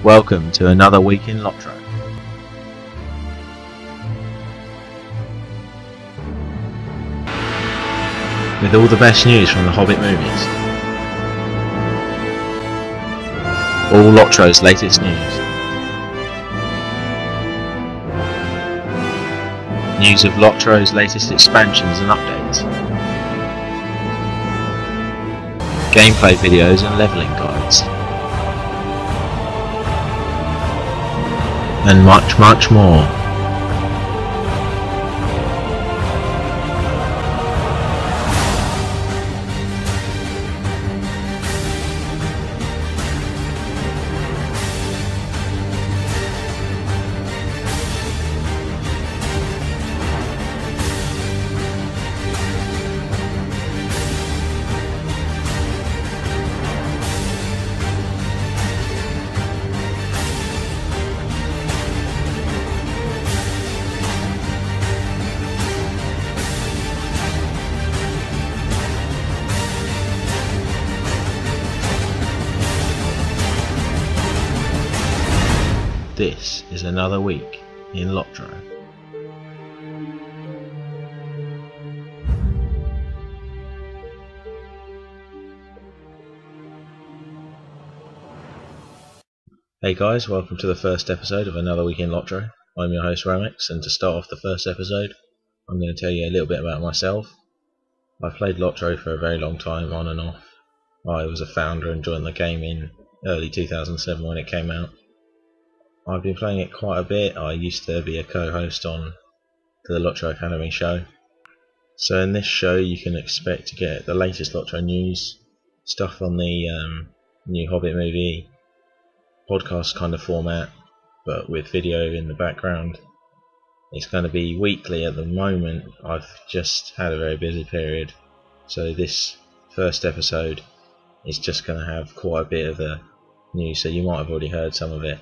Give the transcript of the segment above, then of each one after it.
Welcome to another week in Lotro. With all the best news from the Hobbit movies. All Lotro's latest news. News of Lotro's latest expansions and updates. Gameplay videos and leveling guides. And much more. This is another week in Lotro. Hey guys, welcome to the first episode of another week in Lotro. I'm your host Ramix, and to start off the first episode, I'm going to tell you a little bit about myself. I've played Lotro for a very long time, on and off. I was a founder and joined the game in early 2007 when it came out. I've been playing it quite a bit. I used to be a co-host on the Lotro Academy show. So in this show you can expect to get the latest Lotro news, stuff on the new Hobbit movie, podcast kind of format, but with video in the background. It's going to be weekly at the moment. I've just had a very busy period, so this first episode is just going to have quite a bit of the news, so you might have already heard some of it.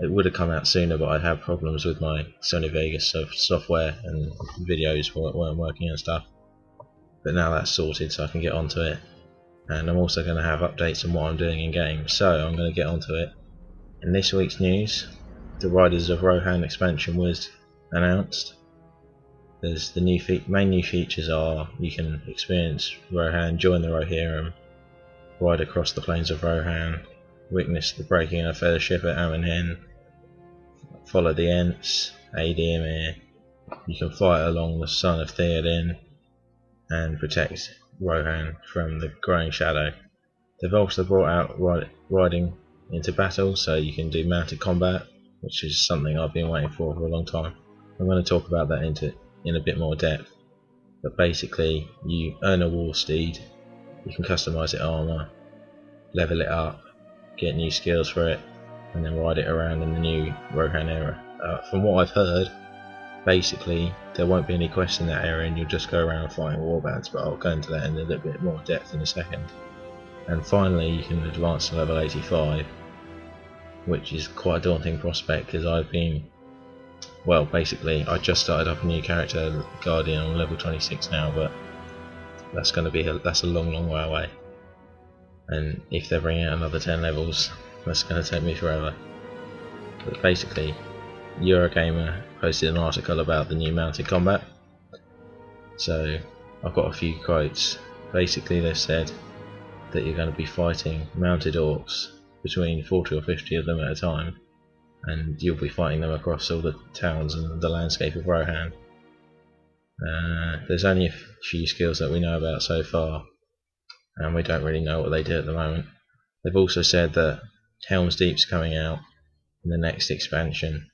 It would have come out sooner, but I had problems with my Sony Vegas software and videos weren't working and stuff. But now that's sorted, so I can get onto it. And I'm also going to have updates on what I'm doing in game, so I'm going to get onto it. In this week's news, the Riders of Rohan expansion was announced. There's the main new features are you can experience Rohan, join the Rohirrim, ride across the plains of Rohan, witness the breaking of a fellowship at Amon, follow the Ents, aid Ymir. You can fight along the son of Theoden and protect Rohan from the growing shadow. They've also brought out riding into battle, so you can do mounted combat, which is something I've been waiting for a long time. I'm going to talk about that in a bit more depth. But basically, you earn a war steed, you can customise its armour, level it up, get new skills for it, and then ride it around in the new Rohan era. From what I've heard, basically there won't be any quests in that area and you'll just go around fighting warbands, but I'll go into that in a little bit more depth in a second. And finally you can advance to level 85, which is quite a daunting prospect because basically I just started up a new character, Guardian, on level 26 now, but that's a long way away. And if they bring out another 10 levels, that's going to take me forever. But basically, Eurogamer posted an article about the new mounted combat. So I've got a few quotes. Basically they've said that you're going to be fighting mounted orcs, between 40 or 50 of them at a time, and you'll be fighting them across all the towns and the landscape of Rohan. There's only a few skills that we know about so far, and we don't really know what they do at the moment. They've also said that Helm's Deep's coming out in the next expansion.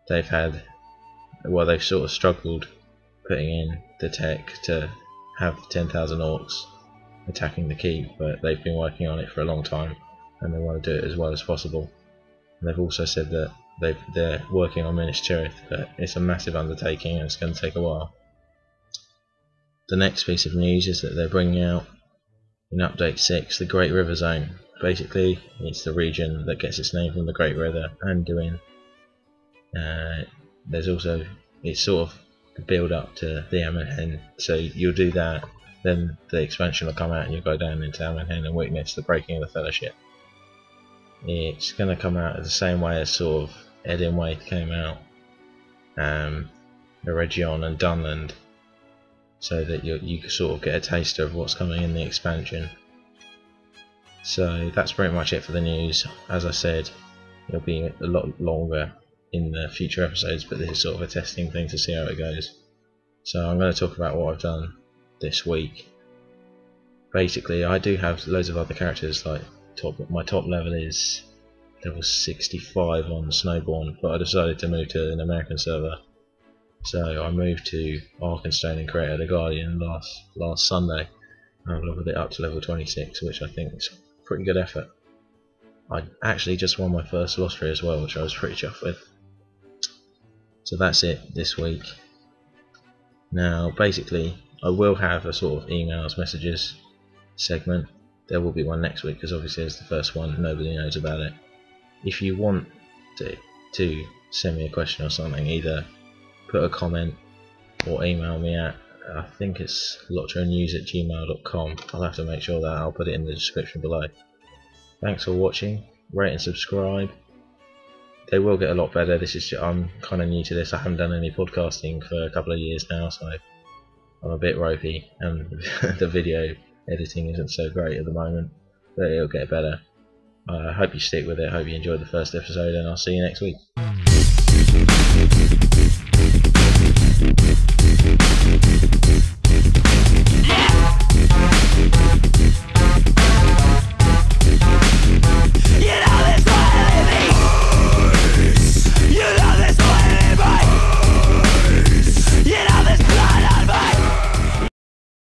They've sort of struggled putting in the tech to have 10,000 orcs attacking the keep, but they've been working on it for a long time and they want to do it as well as possible. And they've also said that they're working on Minas Tirith, but it's a massive undertaking and it's going to take a while. The next piece of news is that they're bringing out in Update 6 the Great River Zone. Basically it's the region that gets its name from the Great River, Anduin. It's sort of the build up to the Amon, so you'll do that, then the expansion will come out and you'll go down into Amon and witness the breaking of the Fellowship. It's going to come out the same way as sort of Ed and Waith came out, Region and Dunland, so that you can sort of get a taster of what's coming in the expansion. So that's pretty much it for the news. As I said, it'll be a lot longer in the future episodes, but this is sort of a testing thing to see how it goes. So I'm going to talk about what I've done this week. Basically, I do have loads of other characters. Like my top level is level 65 on Snowborn, but I decided to move to an American server. So I moved to Arkenstone and created a Guardian last Sunday. I've leveled it up to level 26, which I think is a pretty good effort. I actually just won my first Lotro as well, which I was pretty chuffed with. So that's it this week. Now basically I will have a sort of emails, messages segment. There will be one next week because obviously it's the first one, nobody knows about it. If you want to send me a question or something, either put a comment or email me at, I think it's lotronews@gmail.com. I'll have to make sure that I'll put it in the description below. Thanks for watching, rate and subscribe. They will get a lot better. I'm kind of new to this. I haven't done any podcasting for a couple of years now, so I'm a bit ropey, and the video editing isn't so great at the moment, but it'll get better. I hope you stick with it. I hope you enjoyed the first episode, and I'll see you next week.